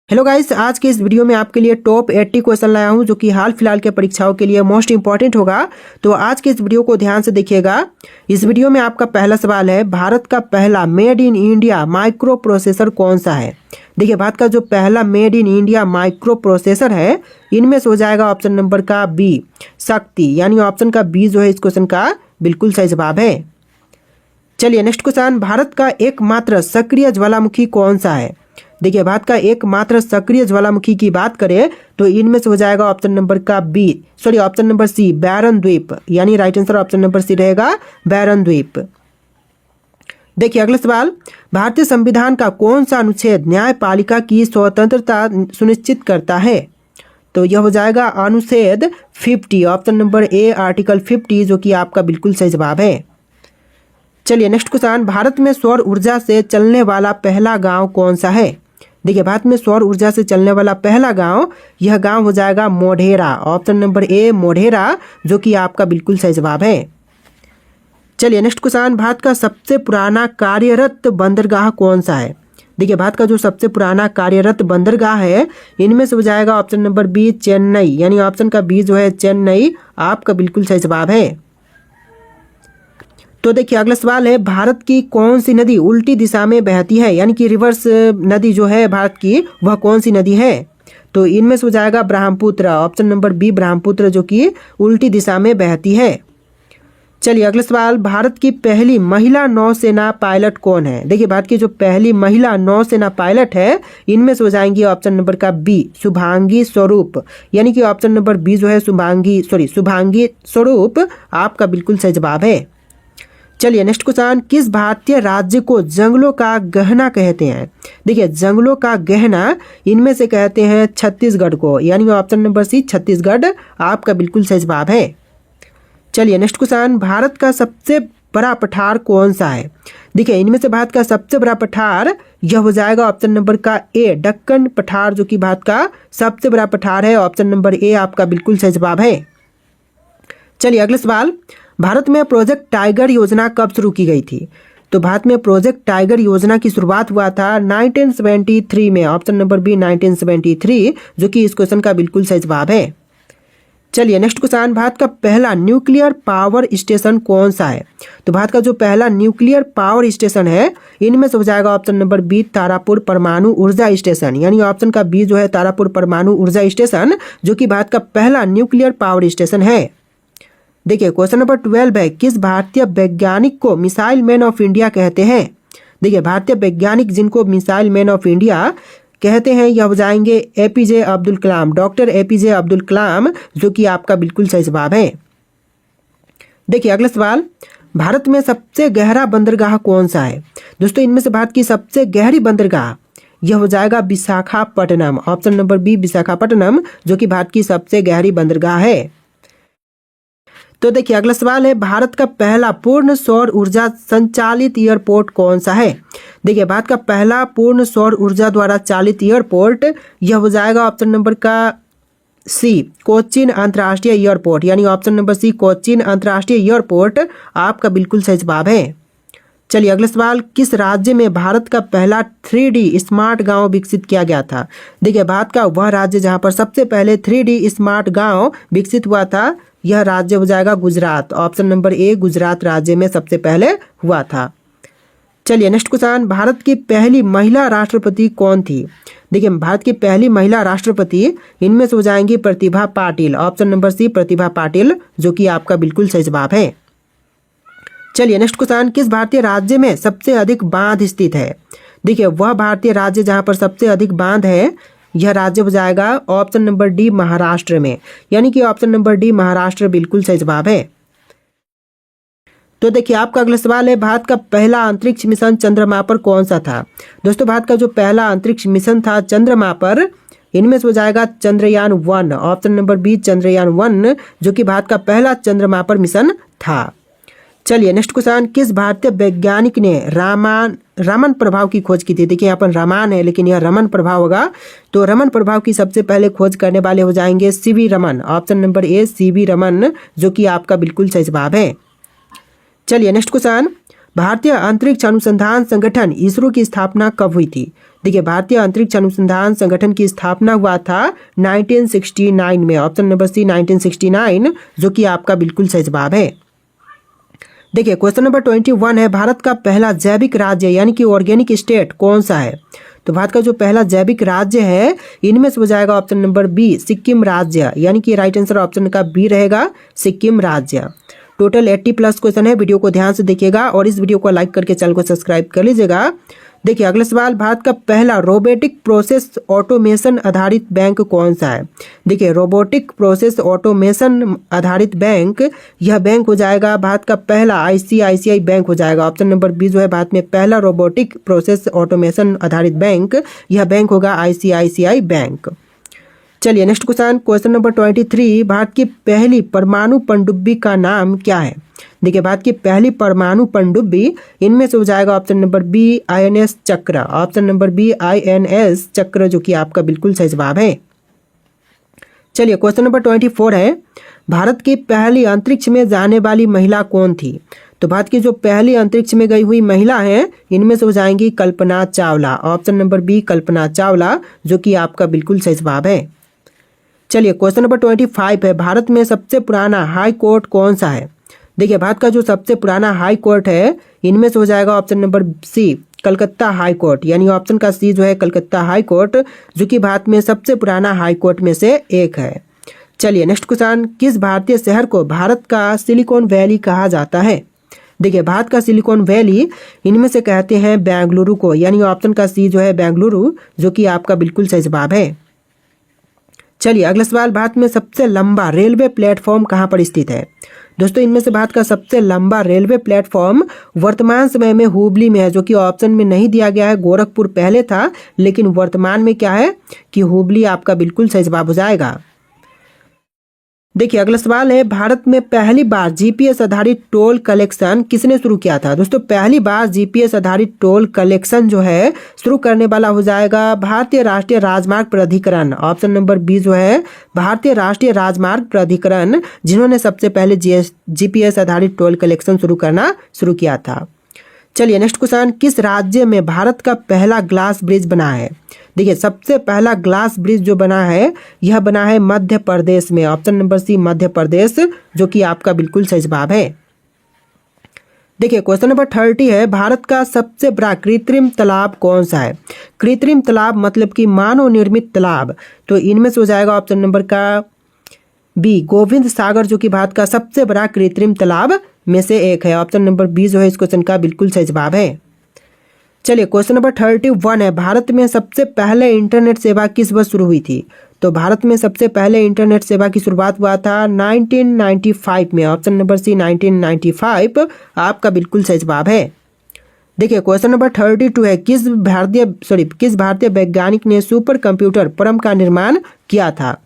Hello guys, आज के इस वीडियो में आपके लिए टॉप 80 क्वेश्चन लाया हूं जो कि हाल फिलहाल के परीक्षाओं के लिए मोस्ट इंपॉर्टेंट होगा। तो आज के इस वीडियो को ध्यान से देखिएगा। इस वीडियो में आपका पहला सवाल है, भारत का पहला made in India micro processor कौन सा है। देखिए, भारत का जो पहला made in India micro processor है, इनमें से हो जाएगा ऑप्शन नंबर का बी शक्ति, यानी ऑप्शन का बी जो है इस क्वेश्चन का बिल्कुल सही जवाब है। चलिए नेक्स्ट क्वेश्चन, भारत का एकमात्र सक्रिय ज्वालामुखी कौन सा है। देखिए, भारत का एकमात्र सक्रिय ज्वालामुखी की बात करें तो इनमें से हो जाएगा ऑप्शन नंबर सी बैरन द्वीप, यानी right answer option number C रहेगा बैरन द्वीप। देखिए अगला सवाल, भारतीय संविधान का कौन सा अनुच्छेद न्यायपालिका की स्वतंत्रता सुनिश्चित करता है। तो यह हो जाएगा अनुच्छेद 50, ऑप्शन नंबर ए आर्टिकल 50, जो कि आपका बिल्कुल सही जवाब है। चलिए नेक्स्ट क्वेश्चन, भारत में सौर ऊर्जा से चलने वाला पहला गांव कौन सा है। देखिए, भारत में सौर ऊर्जा से चलने वाला पहला गांव, यह गांव हो जाएगा मोढेरा, ऑप्शन नंबर ए मोढेरा, जो कि आपका बिल्कुल सही जवाब है। चलिए नेक्स्ट क्वेश्चन, भारत का सबसे पुराना कार्यरत बंदरगाह कौन सा है। देखिए, भारत का जो सबसे पुराना कार्यरत बंदरगाह है, इनमें से हो जाएगा ऑप्शन नंबर बी चेन्नई, यानी ऑप्शन का बी जो है चेन्नई, आपका बिल्कुल सही जवाब है। तो देखिए अगला सवाल है, भारत की कौन सी नदी उल्टी दिशा में बहती है, यानी कि रिवर्स नदी जो है भारत की, वह कौन सी नदी है। तो इनमें से हो जाएगा Brahmaputra, option number B Brahmaputra, जो कि उल्टी दिशा में बहती है। चलिए अगला सवाल, भारत की पहली महिला नौसेना पायलट कौन है। देखिए, भारत की जो पहली महिला नौसेना पायलट है, इनमें से हो जाएंगी ऑप्शन नंबर का बी शुभांगी स्वरूप, यानी कि ऑप्शन नंबर बी जो है शुभांगी स्वरूप, आपका बिल्कुल सही जवाब है। चलिए नेक्स्ट क्वेश्चन, किस भारतीय राज्य को जंगलों का गहना कहते हैं। देखिए, जंगलों का गहना इनमें से कहते हैं छत्तीसगढ़ को, यानी ऑप्शन नंबर सी छत्तीसगढ़, आपका बिल्कुल सही जवाब है। चलिए नेक्स्ट क्वेश्चन, भारत का सबसे बड़ा पठार कौन सा है। देखिए, इनमें से भारत का सबसे बड़ा पठार यह हो जाएगा ऑप्शन नंबर का ए दक्कन पठार, जो कि भारत का सबसे बड़ा पठार है, ऑप्शन नंबर ए आपका बिल्कुल सही जवाब है। चलिए अगला सवाल, भारत में प्रोजेक्ट टाइगर योजना कब शुरू की गई थी। तो भारत में प्रोजेक्ट टाइगर योजना की शुरुआत हुआ था 1973 में, ऑप्शन नंबर बी 1973, जो कि इस क्वेश्चन का बिल्कुल सही जवाब है। चलिए नेक्स्ट क्वेश्चन, भारत का पहला न्यूक्लियर पावर स्टेशन कौन सा है। तो भारत का जो पहला न्यूक्लियर पावर स्टेशन है, इनमें से हो जाएगा ऑप्शन नंबर बी तारापुर परमाणु ऊर्जा स्टेशन, यानी ऑप्शन का बी जो है तारापुर परमाणु ऊर्जा स्टेशन, जो कि भारत का पहला न्यूक्लियर पावर स्टेशन है। देखिए क्वेश्चन नंबर 12 है, किस भारतीय वैज्ञानिक को मिसाइल मैन ऑफ इंडिया कहते हैं। देखिए, भारतीय वैज्ञानिक जिनको मिसाइल मैन ऑफ इंडिया कहते हैं, यह हो जाएंगे APJ Abdul Kalam, doctor APJ Abdul Kalam, जो कि आपका बिल्कुल सही जवाब है। देखिए अगला सवाल, भारत में सबसे गहरा बंदरगाह कौन सा है। दोस्तों, इनमें से भारत की सबसे गहरी बंदरगाह यह हो जाएगा Visakhapatnam, option number B Visakhapatnam, जो कि भारत की सबसे गहरी बंदरगाह है। तो देखिए अगला सवाल है, भारत का पहला पूर्ण सौर ऊर्जा संचालित एयरपोर्ट कौन सा है। देखिए, भारत का पहला पूर्ण सौर ऊर्जा द्वारा चालित एयरपोर्ट यह हो जाएगा ऑप्शन नंबर का सी कोचीन अंतर्राष्ट्रीय एयरपोर्ट, यानी ऑप्शन नंबर सी कोचीन अंतर्राष्ट्रीय एयरपोर्ट, आपका बिल्कुल सही जवाब है। चलिए अगला सवाल, किस राज्य में भारत का पहला 3D स्मार्ट गांव विकसित किया गया था। देखिए, भारत का वह राज्य जहां पर सबसे पहले 3D स्मार्ट गांव विकसित हुआ था, यह राज्य हो जाएगा गुजरात, ऑप्शन नंबर ए गुजरात राज्य में सबसे पहले हुआ था। चलिए नेक्स्ट क्वेश्चन, भारत की पहली महिला राष्ट्रपति कौन थी। देखिए, भारत की पहली महिला राष्ट्रपति इनमें से हो जाएंगी प्रतिभा पाटिल, ऑप्शन नंबर सी प्रतिभा पाटिल, जो कि आपका बिल्कुल सही जवाब है। चलिए नेक्स्ट क्वेश्चन, किस भारतीय राज्य में सबसे अधिक बांध स्थित है। देखिए, वह भारतीय राज्य जहां पर सबसे अधिक बांध है, यह राज्य हो जाएगा ऑप्शन नंबर डी महाराष्ट्र में, यानी कि ऑप्शन नंबर डी महाराष्ट्र बिल्कुल सही जवाब है। तो देखिए आपका अगला सवाल है, भारत का पहला अंतरिक्ष मिशन चंद्रमा पर कौन सा था। दोस्तों, भारत का जो पहला अंतरिक्ष मिशन था चंद्रमा पर, इनमें से हो जाएगा Chandrayaan 1, option number B Chandrayaan 1, जो कि भारत का पहला चंद्रमा पर मिशन था। चलिए नेक्स्ट क्वेश्चन, किस भारतीय वैज्ञानिक ने रमन प्रभाव की खोज की थी। देखिए, यहाँ पर रामान है लेकिन यह रमन प्रभाव होगा, तो रमन प्रभाव की सबसे पहले खोज करने वाले हो जाएंगे सीवी रमन, ऑप्शन नंबर ए सीवी रमन, जो कि आपका बिल्कुल सही जवाब है। चलिए नेक्स्ट क्वेश्चन, भारतीय अंतरिक्ष अनुसंधान संगठन इसरो की स्थापना कब हुई थी? देखिए, भारतीय अंतरिक्ष अनुसंधान संगठन की स्थापना हुआ था 1969 में। ऑप्शन नंबर सी 1969, जो कि आपका बिल्कुल सही जवाब है। देखिए, क्वेश्चन नंबर 21 है, भारत का पहला जैविक राज्य यानी कि ऑर्गेनिक स्टेट कौन सा है? तो भारत का जो पहला जैविक राज्य है, इनमें से हो जाएगा ऑप्शन नंबर बी सिक्किम राज्य, यानी कि राइट आंसर ऑप्शन का बी रहेगा, सिक्किम राज्य। टोटल 80+ क्वेश्चन है, वीडियो को ध्यान से देखिएगा और इस वीडियो को लाइक करके चैनल को सब्सक्राइब कर लीजिएगा। देखिए, अगला सवाल, भारत का पहला रोबोटिक प्रोसेस ऑटोमेशन आधारित बैंक कौन सा है? देखिए, रोबोटिक प्रोसेस ऑटोमेशन आधारित बैंक, यह बैंक हो जाएगा भारत का पहला ICICI बैंक हो जाएगा। ऑप्शन नंबर बी जो है भारत में पहला रोबोटिक प्रोसेस ऑटोमेशन आधारित बैंक, यह बैंक होगा ICICI बैंक। चलिए नेक्स्ट क्वेश्चन नंबर 23, भारत की पहली परमाणु पनडुब्बी का नाम क्या है? देखिए, भारत की पहली परमाणु पनडुब्बी, इनमें से हो जाएगा ऑप्शन नंबर बी INS चक्र। ऑप्शन नंबर बी INS चक्र, जो कि आपका बिल्कुल सही जवाब है। चलिए क्वेश्चन नंबर 24 है, भारत की पहली अंतरिक्ष में जाने वाली महिला कौन थी? तो भारत की जो पहली अंतरिक्ष में गई हुई महिला है, इनमें से हो जाएंगी Kalpana Chawla. Option number B Kalpana Chawla, जो कि आपका बिल्कुल सही जवाब है। चलिए क्वेश्चन नंबर 25 है, भारत में सबसे पुराना हाई कोर्ट कौन सा है? देखिए, भारत का जो सबसे पुराना हाई कोर्ट है, इनमें से हो जाएगा option number C Calcutta high court, यानी ऑप्शन का सी जो है कलकत्ता हाई कोर्ट, जो कि भारत में सबसे पुराना हाई कोर्ट में से एक है। चलिए नेक्स्ट क्वेश्चन, किस भारतीय शहर को भारत का सिलिकॉन वैली कहा जाता है? देखिए, भारत का सिलिकॉन वैली, इनमें से कहते हैं बेंगलुरु को, यानी ऑप्शन का सी जो है बेंगलुरु, जो कि आपका बिल्कुल सही जवाब है। चलिए अगला सवाल, भारत में सबसे लंबा रेलवे प्लेटफॉर्म कहाँ पर स्थित है? दोस्तों, इनमें से भारत का सबसे लंबा रेलवे प्लेटफॉर्म वर्तमान समय में हुबली में है, जो कि ऑप्शन में नहीं दिया गया है। गोरखपुर पहले था, लेकिन वर्तमान में क्या है कि हुबली आपका बिल्कुल सही जवाब हो जाएगा। देखिए, अगला सवाल है, भारत में पहली बार GPS आधारित टोल कलेक्शन किसने शुरू किया था? दोस्तों, पहली बार GPS आधारित टोल कलेक्शन जो है शुरू करने वाला हो जाएगा भारतीय राष्ट्रीय राजमार्ग प्राधिकरण। ऑप्शन नंबर बी जो है भारतीय राष्ट्रीय राजमार्ग प्राधिकरण, जिन्होंने सबसे पहले GPS आधारित टोल कलेक्शन शुरू किया था। चलिए नेक्स्ट क्वेश्चन, किस राज्य में भारत का पहला ग्लास ब्रिज बना है? देखिए, सबसे पहला ग्लास ब्रिज जो बना है, यह बना है मध्य प्रदेश में। ऑप्शन नंबर सी मध्य प्रदेश, जो कि आपका बिल्कुल सही जवाब है। देखिए, क्वेश्चन नंबर 30 है, भारत का सबसे बड़ा कृत्रिम तालाब कौन सा है? कृत्रिम तालाब मतलब कि मानव निर्मित तालाब, तो इनमें से हो जाएगा ऑप्शन नंबर का बी गोविंद सागर, जो कि भारत का सबसे बड़ा कृत्रिम तालाब में से एक है। ऑप्शन नंबर बी जो है इस क्वेश्चन का बिल्कुल सही जवाब है। चलिए क्वेश्चन नंबर 31 है, भारत में सबसे पहले इंटरनेट सेवा किस वर्ष शुरू हुई थी? तो भारत में सबसे पहले इंटरनेट सेवा की शुरुआत हुआ था 1995 में। ऑप्शन नंबर सी 1995 आपका बिल्कुल सही जवाब है। देखिए क्वेश्चन नंबर 32 है, किस भारतीय वैज्ञानिक ने सुपर कंप्यूटर परम का निर्माण किया था?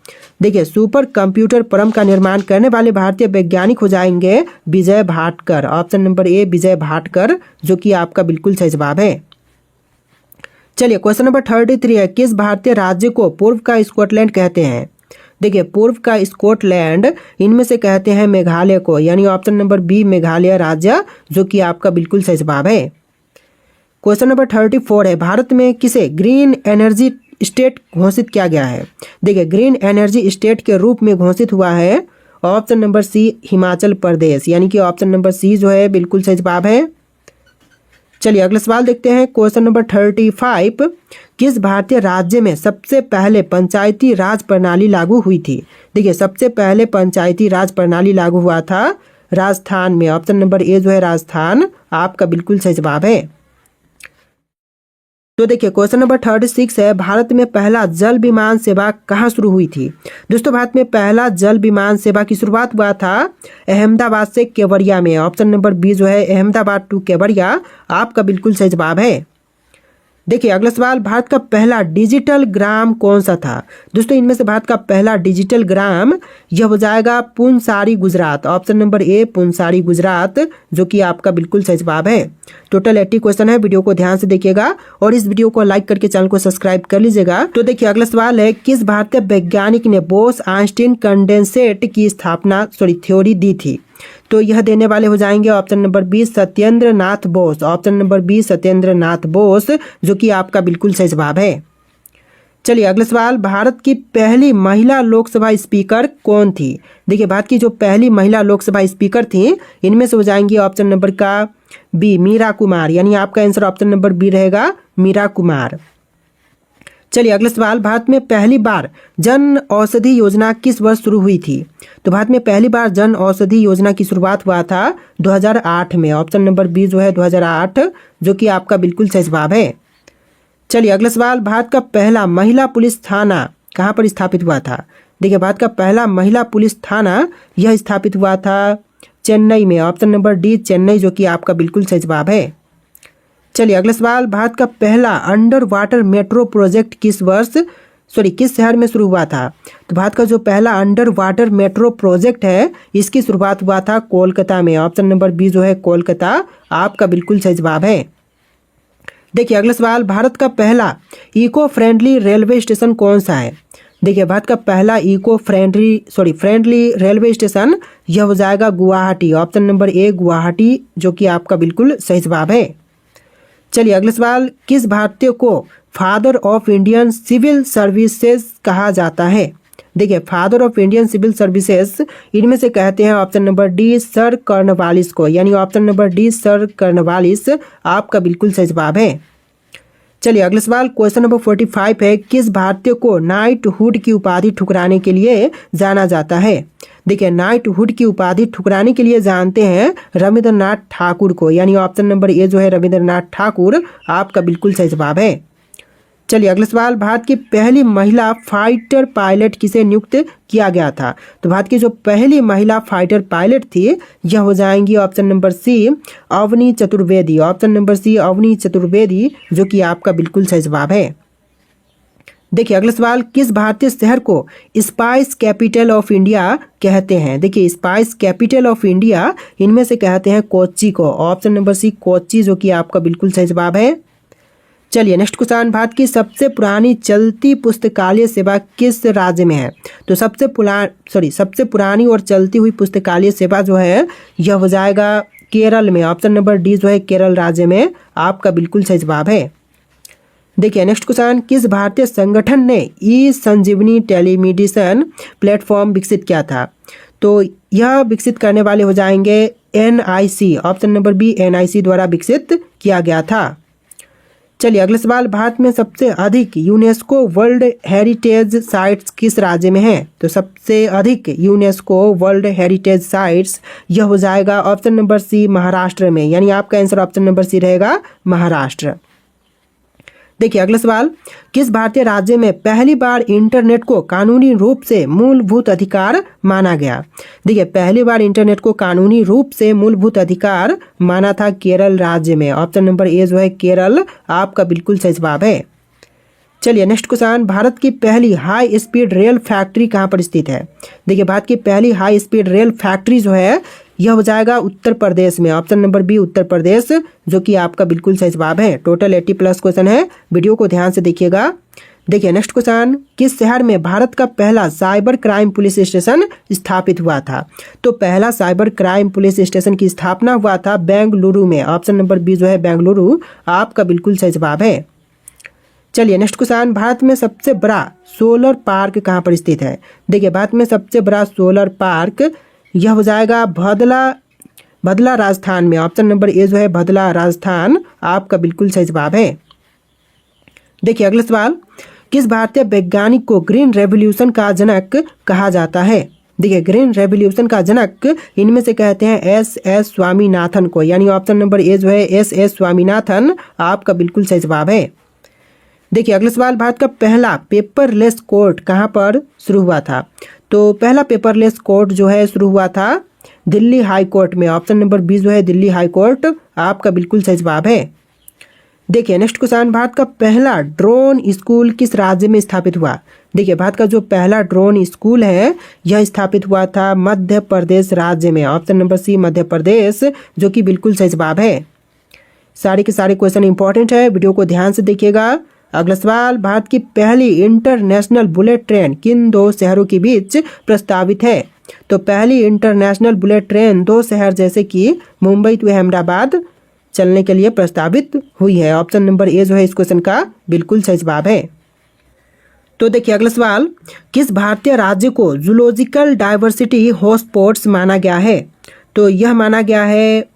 देखिए, सुपर कंप्यूटर परम का निर्माण करने वाले भारतीय वैज्ञानिक हो जाएंगे विजय भाटकर। ऑप्शन नंबर ए विजय भाटकर, जो कि आपका बिल्कुल सही जवाब है। चलिए क्वेश्चन नंबर 33 है, किस भारतीय राज्य को पूर्व का स्कॉटलैंड कहते हैं? देखिए, पूर्व का स्कॉटलैंड, इनमें से कहते हैं मेघालय को, यानी ऑप्शन नंबर बी मेघालय राज्य, जो कि आपका बिल्कुल सही जवाब है। क्वेश्चन नंबर 34 है, भारत में किसे ग्रीन एनर्जी स्टेट घोषित किया गया है? देखिए, ग्रीन एनर्जी स्टेट के रूप में घोषित हुआ है ऑप्शन नंबर सी हिमाचल प्रदेश, यानी कि ऑप्शन नंबर सी जो है बिल्कुल सही जवाब है। चलिए अगला सवाल देखते हैं, क्वेश्चन नंबर 35, किस भारतीय राज्य में सबसे पहले पंचायती राज प्रणाली लागू हुई थी? देखिए, सबसे पहले पंचायती राज प्रणाली लागू हुआ था राजस्थान में। ऑप्शन नंबर ए जो है राजस्थान आपका बिल्कुल सही जवाब है। तो देखिए क्वेश्चन नंबर 36 है, भारत में पहला जल विमान सेवा कहाँ शुरू हुई थी? दोस्तों, भारत में पहला जल विमान सेवा की शुरुआत हुआ था अहमदाबाद से केवड़िया में। ऑप्शन नंबर बी जो है अहमदाबाद टू केवड़िया आपका बिल्कुल सही जवाब है। देखिए अगला सवाल, भारत का पहला डिजिटल ग्राम कौन सा था? दोस्तों, इनमें से भारत का पहला डिजिटल ग्राम यह हो जाएगा Punsari Gujarat. Option number A Punsari Gujarat, जो कि आपका बिल्कुल सही जवाब है। टोटल 80 क्वेश्चन है, वीडियो को ध्यान से देखिएगा और इस वीडियो को लाइक करके चैनल को सब्सक्राइब कर लीजिएगा। तो देखिए अगला सवाल है, किस भारतीय वैज्ञानिक ने बोस आइंस्टीन कंडेंसेट की थ्योरी दी थी? तो यह देने वाले हो जाएंगे option number B Satyendra Nath Bose. Option number B Satyendra Nath Bose जो कि आपका बिल्कुल सही जवाब है। चलिए अगला सवाल, भारत की पहली महिला लोकसभा स्पीकर कौन थी? देखिए भारत की जो पहली महिला लोकसभा स्पीकर थी इनमें से हो जाएंगी ऑप्शन नंबर का बी मीरा कुमार, यानी आपका आंसर ऑप्शन नंबर बी रहेगा मीरा कुमार। चलिए अगला सवाल, भारत में पहली बार जन औषधि योजना किस वर्ष शुरू हुई थी? तो भारत में पहली बार जन औषधि योजना की शुरुआत हुआ था 2008 में। ऑप्शन नंबर बी जो है 2008 जो कि आपका बिल्कुल सही जवाब है। चलिए अगला सवाल, भारत का पहला महिला पुलिस थाना कहाँ पर स्थापित हुआ था? देखिए भारत का पहला महिला पुलिस थाना यह स्थापित हुआ था चेन्नई में। ऑप्शन नंबर डी चेन्नई जो कि आपका बिल्कुल सही जवाब है। चलिए अगला सवाल, भारत का पहला अंडर वाटर मेट्रो प्रोजेक्ट किस शहर में शुरू हुआ था? तो भारत का जो पहला अंडर वाटर मेट्रो प्रोजेक्ट है इसकी शुरुआत हुआ था कोलकाता में। ऑप्शन नंबर बी जो है कोलकाता आपका बिल्कुल सही जवाब है। देखिए अगला सवाल, भारत का पहला इको फ्रेंडली रेलवे स्टेशन कौन सा है? देखिए भारत का पहला फ्रेंडली रेलवे स्टेशन यह हो जाएगा गुवाहाटी। ऑप्शन नंबर ए गुवाहाटी जो कि आपका बिल्कुल सही जवाब है। चलिए अगला सवाल, किस भारतीय को father of Indian civil services कहा जाता है? देखिए father of Indian civil services इनमें से कहते हैं option number D sir Cornwallis को, यानी option number D sir Cornwallis आपका बिल्कुल सही जवाब है। चलिए अगला सवाल, क्वेश्चन नंबर 45 है, किस भारतीय को नाइटहुड की उपाधि ठुकराने के लिए जाना जाता है? देखिए नाइटहुड की उपाधि ठुकराने के लिए जानते हैं रविंद्रनाथ ठाकुर को, यानी ऑप्शन नंबर ए जो है रविंद्रनाथ ठाकुर आपका बिल्कुल सही जवाब है। चलिए अगला सवाल, भारत की पहली महिला फाइटर पायलट किसे नियुक्त किया गया था? तो भारत की जो पहली महिला फाइटर पायलट थी यह हो जाएंगी option number C Avani Chaturvedi. Option number C Avani Chaturvedi जो कि आपका बिल्कुल सही जवाब है। देखिए अगला सवाल, किस भारतीय शहर को स्पाइस कैपिटल ऑफ इंडिया कहते हैं? देखिए स्पाइस कैपिटल ऑफ इंडिया इनमें से कहते हैं कोच्चि को। ऑप्शन नंबर सी कोच्चि जो कि आपका बिल्कुल सही जवाब है। चलिए नेक्स्ट क्वेश्चन, भारत की सबसे पुरानी चलती पुस्तकालय सेवा किस राज्य में है? तो सबसे पुरानी और चलती हुई पुस्तकालय सेवा जो है यह हो जाएगा केरल में। ऑप्शन नंबर डी जो है केरल राज्य में आपका बिल्कुल सही जवाब है। देखिए नेक्स्ट क्वेश्चन, किस भारतीय संगठन ने ई संजीवनी टेलीमेडिसिन प्लेटफॉर्म विकसित किया था? तो यह विकसित करने वाले हो जाएंगे NIC। Option number B NIC द्वारा विकसित किया गया था। चलिए अगला सवाल, भारत में सबसे अधिक यूनेस्को वर्ल्ड हेरिटेज साइट्स किस राज्य में है? तो सबसे अधिक यूनेस्को वर्ल्ड हेरिटेज साइट्स यह हो जाएगा ऑप्शन नंबर सी महाराष्ट्र में, यानी आपका आंसर ऑप्शन नंबर सी रहेगा महाराष्ट्र। देखिए अगला सवाल, किस भारतीय राज्य में पहली बार इंटरनेट को कानूनी रूप से मूलभूत अधिकार माना गया? देखिए पहली बार इंटरनेट को कानूनी रूप से मूलभूत अधिकार माना था केरल राज्य में। ऑप्शन नंबर ए जो है केरल आपका बिल्कुल सही जवाब है। चलिए नेक्स्ट क्वेश्चन, भारत की पहली हाई स्पीड रेल फैक्ट्री कहाँ पर स्थित है? देखिए भारत की पहली हाई स्पीड रेल फैक्ट्री जो है यह हो जाएगा उत्तर प्रदेश में। Option number B Uttar Pradesh जो कि आपका बिल्कुल सही जवाब है। टोटल 80+ क्वेश्चन है, वीडियो को ध्यान से देखिएगा। देखिए नेक्स्ट क्वेश्चन, किस शहर में भारत का पहला साइबर क्राइम पुलिस स्टेशन स्थापित हुआ था? तो पहला साइबर क्राइम पुलिस स्टेशन की स्थापना हुआ था बेंगलुरु में। ऑप्शन नंबर बी जो है बेंगलुरु आपका बिल्कुल सही जवाब है। चलिए नेक्स्ट क्वेश्चन, भारत में सबसे बड़ा सोलर पार्क कहाँ पर स्थित है? देखिए भारत में सबसे बड़ा सोलर पार्क यह हो जाएगा भदला राजस्थान में। ऑप्शन नंबर ए जो है भदला राजस्थान आपका बिल्कुल सही जवाब है। देखिए अगला सवाल, किस भारतीय वैज्ञानिक को ग्रीन रेवोल्यूशन का जनक कहा जाता है? देखिए ग्रीन रेवोल्यूशन का जनक इनमें से कहते हैं SS स्वामीनाथन को, यानी ऑप्शन नंबर ए जो है SS स्वामीनाथन आपका बिल्कुल सही जवाब है। देखिए अगला सवाल, भारत का पहला पेपरलेस कोर्ट कहाँ पर शुरू हुआ था? तो पहला पेपरलेस कोर्ट जो है शुरू हुआ था दिल्ली हाई कोर्ट में। ऑप्शन नंबर बी जो है दिल्ली हाई कोर्ट आपका बिल्कुल सही जवाब है। देखिए नेक्स्ट क्वेश्चन, भारत का पहला ड्रोन स्कूल किस राज्य में स्थापित हुआ? देखिए भारत का जो पहला ड्रोन स्कूल है यह स्थापित हुआ था मध्य प्रदेश राज्य में। ऑप्शन नंबर सी मध्य प्रदेश जो कि बिल्कुल सही जवाब है। सारे के सारे क्वेश्चन इंपॉर्टेंट है, वीडियो को ध्यान से देखिएगा। अगला सवाल, भारत की पहली इंटरनेशनल बुलेट ट्रेन किन दो शहरों के बीच प्रस्तावित है? तो पहली इंटरनेशनल बुलेट ट्रेन 2 शहर जैसे कि मुंबई टू अहमदाबाद चलने के लिए प्रस्तावित हुई है। ऑप्शन नंबर ए जो है इस क्वेश्चन का बिल्कुल सही जवाब है। तो देखिए अगला सवाल, किस भारतीय राज्य को जूलॉजिकल डाइवर्सिटी हॉटस्पॉट्स माना गया है? तो यह माना गया है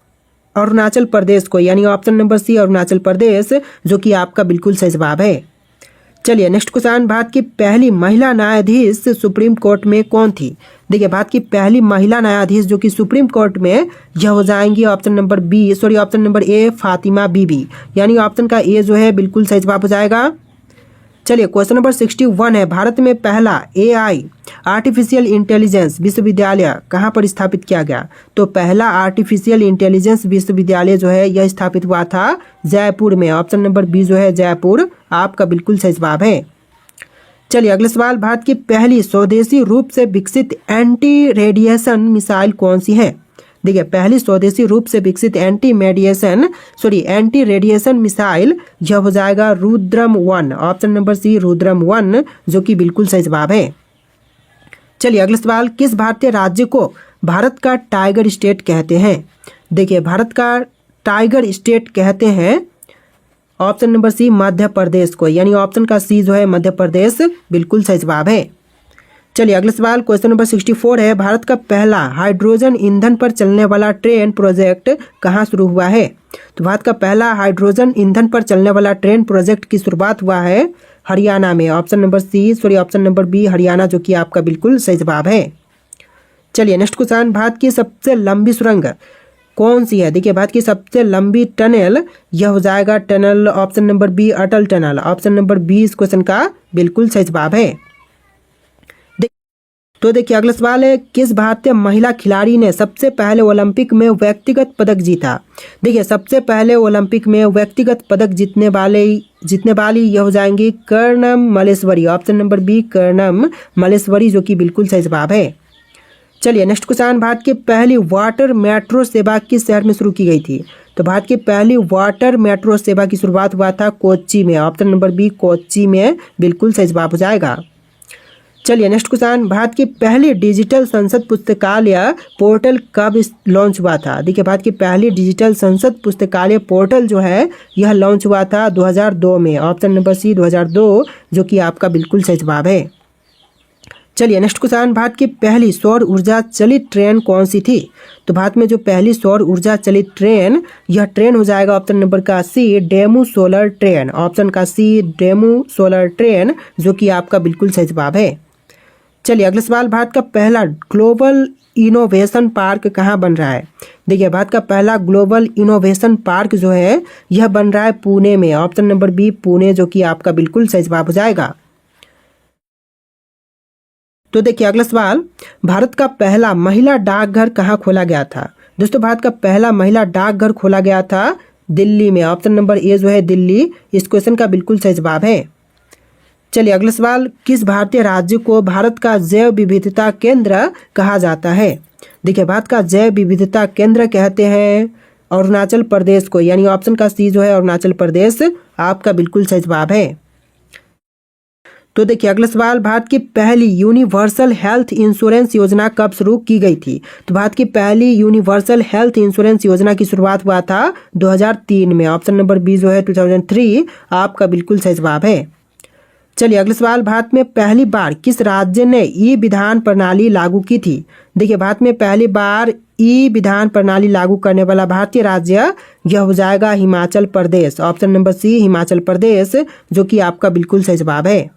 अरुणाचल प्रदेश को, यानी ऑप्शन नंबर सी अरुणाचल प्रदेश, जो कि आपका बिल्कुल सही जवाब है। चलिए नेक्स्ट क्वेश्चन, भारत की पहली महिला न्यायाधीश सुप्रीम कोर्ट में कौन थी? देखिए भारत की पहली महिला न्यायाधीश जो कि सुप्रीम कोर्ट में यह हो जाएंगी ऑप्शन नंबर ए फातिमा बीबी, यानी ऑप्शन का ए जो है बिल्कुल सही जवाब हो जाएगा। चलिए क्वेश्चन नंबर 61 है, भारत में पहला एआई आर्टिफिशियल इंटेलिजेंस विश्वविद्यालय कहाँ पर स्थापित किया गया? तो पहला आर्टिफिशियल इंटेलिजेंस विश्वविद्यालय जो है यह स्थापित हुआ था जयपुर में। ऑप्शन नंबर बी जो है जयपुर आपका बिल्कुल सही जवाब है। चलिए अगला सवाल, भारत की पहली स्वदेशी रूप से विकसित एंटी रेडिएशन मिसाइल कौन सी है? देखिए पहली स्वदेशी रूप से विकसित एंटी रेडिएशन मिसाइल यह हो जाएगा Rudram 1, option number C Rudram 1, जो कि बिल्कुल सही जवाब है। चलिए अगला सवाल, किस भारतीय राज्य को भारत का टाइगर स्टेट कहते हैं? देखिए भारत का टाइगर स्टेट कहते हैं ऑप्शन नंबर सी मध्य प्रदेश को, यानी ऑप्शन का सी जो है मध्य प्रदेश बिल्कुल सही जवाब है। चलिए अगला सवाल क्वेश्चन नंबर 64 है, भारत का पहला हाइड्रोजन ईंधन पर चलने वाला ट्रेन प्रोजेक्ट कहाँ शुरू हुआ है? तो भारत का पहला हाइड्रोजन ईंधन पर चलने वाला ट्रेन प्रोजेक्ट की शुरुआत हुआ है हरियाणा में। ऑप्शन नंबर बी हरियाणा, जो कि आपका बिल्कुल सही जवाब है। चलिए नेक्स्ट क्वेश्चन, भारत की सबसे लंबी सुरंग कौन सी है? देखिए भारत की सबसे लंबी टनल यह हो जाएगा टनल ऑप्शन नंबर बी अटल टनल, ऑप्शन नंबर बी इस क्वेश्चन का बिल्कुल सही जवाब है। तो देखिए अगला सवाल है, किस भारतीय महिला खिलाड़ी ने सबसे पहले ओलंपिक में व्यक्तिगत पदक जीता? देखिए सबसे पहले ओलंपिक में व्यक्तिगत पदक जीतने वाली यह हो जाएंगी Karnam Malleswari, option number B Karnam Malleswari, जो कि बिल्कुल सही जवाब है। चलिए नेक्स्ट क्वेश्चन, भारत की पहली वाटर मेट्रो सेवा किस शहर में शुरू की गई थी? तो भारत की पहली वाटर मेट्रो सेवा की शुरुआत हुआ था कोच्चि में, ऑप्शन नंबर बी कोच्चि में बिल्कुल सही जवाब हो जाएगा। चलिए नेक्स्ट क्वेश्चन, भारत की पहली डिजिटल संसद पुस्तकालय पोर्टल कब लॉन्च हुआ था? देखिए भारत की पहली डिजिटल संसद पुस्तकालय पोर्टल जो है यह लॉन्च हुआ था 2002 में, ऑप्शन नंबर सी 2002, जो कि आपका बिल्कुल सही जवाब है। चलिए नेक्स्ट क्वेश्चन, भारत की पहली सौर ऊर्जा चलित ट्रेन कौन सी थी? तो भारत में जो पहली सौर ऊर्जा चलित ट्रेन यह ट्रेन हो जाएगा ऑप्शन नंबर का सी डेमू सोलर ट्रेन, ऑप्शन का सी डेमू सोलर ट्रेन, जो कि आपका बिल्कुल सही जवाब है। चलिए अगला सवाल, भारत का पहला ग्लोबल इनोवेशन पार्क कहाँ बन रहा है? देखिए भारत का पहला ग्लोबल इनोवेशन पार्क जो है यह बन रहा है पुणे में, ऑप्शन नंबर बी पुणे, जो कि आपका बिल्कुल सही जवाब हो जाएगा। तो देखिए अगला सवाल, भारत का पहला महिला डाकघर कहाँ खोला गया था? दोस्तों भारत का पहला महिला डाकघर खोला गया था दिल्ली में, ऑप्शन नंबर ए जो है दिल्ली इस क्वेश्चन का बिल्कुल सही जवाब है। चलिए अगला सवाल, किस भारतीय राज्य को भारत का जैव विविधता केंद्र कहा जाता है? देखिए भारत का जैव विविधता केंद्र कहते हैं अरुणाचल प्रदेश को, यानी ऑप्शन का सी जो है अरुणाचल प्रदेश आपका बिल्कुल सही जवाब है। तो देखिए अगला सवाल, भारत की पहली यूनिवर्सल हेल्थ इंश्योरेंस योजना कब शुरू की गई थी? तो भारत की पहली यूनिवर्सल हेल्थ इंश्योरेंस योजना की शुरुआत हुआ था 2003 में, ऑप्शन नंबर बी जो है 2003 आपका बिल्कुल सही जवाब है। चलिए अगला सवाल, भारत में पहली बार किस राज्य ने ई विधान प्रणाली लागू की थी? देखिए भारत में पहली बार ई विधान प्रणाली लागू करने वाला भारतीय राज्य यह हो जाएगा हिमाचल प्रदेश, ऑप्शन नंबर सी हिमाचल प्रदेश, जो कि आपका बिल्कुल सही जवाब है।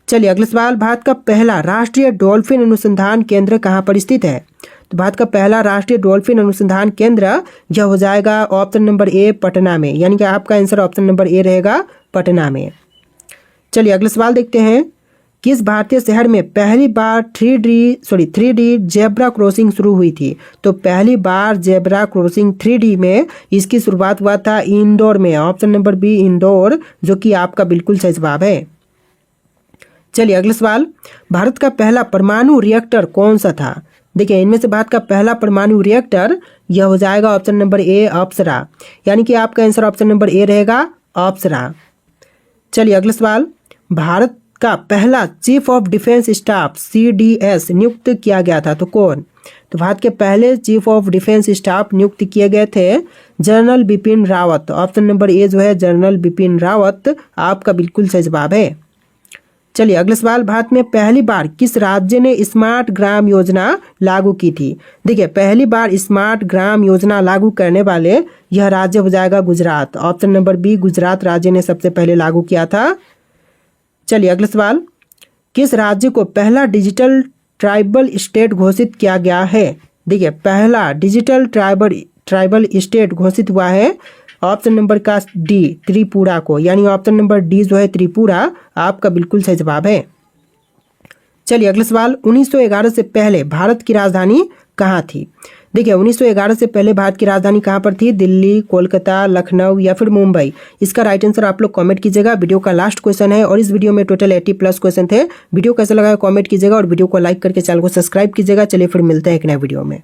चलिए अगला सवाल, भारत का पहला राष्ट्रीय डॉल्फिन अनुसंधान केंद्र कहाँ पर स्थित है? तो भारत का पहला राष्ट्रीय डॉल्फिन अनुसंधान केंद्र यह हो जाएगा ऑप्शन नंबर ए पटना में, यानी कि आपका आंसर ऑप्शन नंबर ए रहेगा पटना में। चलिए अगला सवाल देखते हैं, किस भारतीय शहर में पहली बार 3D जेब्रा क्रॉसिंग शुरू हुई थी? तो पहली बार जेब्रा क्रॉसिंग 3D में इसकी शुरुआत हुआ था इंदौर में, ऑप्शन नंबर बी इंदौर, जो कि आपका बिल्कुल सही जवाब है। चलिए अगला सवाल, भारत का पहला परमाणु रिएक्टर कौन सा था? देखिए इनमें से भारत का पहला परमाणु रिएक्टर यह हो जाएगा ऑप्शन नंबर ए अप्सरा, यानी कि आपका आंसर ऑप्शन नंबर ए रहेगा अप्सरा। चलिए अगला सवाल, भारत का पहला chief of defence staff CDS नियुक्त किया गया था? तो कौन? तो भारत के पहले चीफ ऑफ डिफेंस स्टाफ नियुक्त किए गए थे general Bipin Rawat. Option number ए जो है जनरल बिपिन रावत आपका बिल्कुल सही जवाब है। चलिए अगला सवाल, भारत में पहली बार किस राज्य ने स्मार्ट ग्राम योजना लागू की थी? देखिए पहली बार स्मार्ट ग्राम योजना लागू करने वाले यह राज्य हो जाएगा Gujarat. Option number B Gujarat राज्य ने सबसे पहले लागू किया था। चलिए अगला सवाल, किस राज्य को पहला डिजिटल ट्राइबल स्टेट घोषित किया गया है? देखिए पहला डिजिटल ट्राइबल स्टेट घोषित हुआ है ऑप्शन नंबर का डी त्रिपुरा को, यानी ऑप्शन नंबर डी जो है त्रिपुरा आपका बिल्कुल सही जवाब है। चलिए अगला सवाल, 1911 से पहले भारत की राजधानी कहाँ थी? देखिए 1911 से पहले भारत की राजधानी कहाँ पर थी? दिल्ली, कोलकाता, लखनऊ या फिर मुंबई? इसका राइट आंसर आप लोग कमेंट कीजिएगा। वीडियो का लास्ट क्वेश्चन है और इस वीडियो में टोटल 80+ क्वेश्चन थे। वीडियो कैसा लगा कमेंट कीजिएगा और वीडियो को लाइक करके चैनल को सब्सक्राइब कीजिएगा। चलिए फिर मिलते हैं एक नए वीडियो में।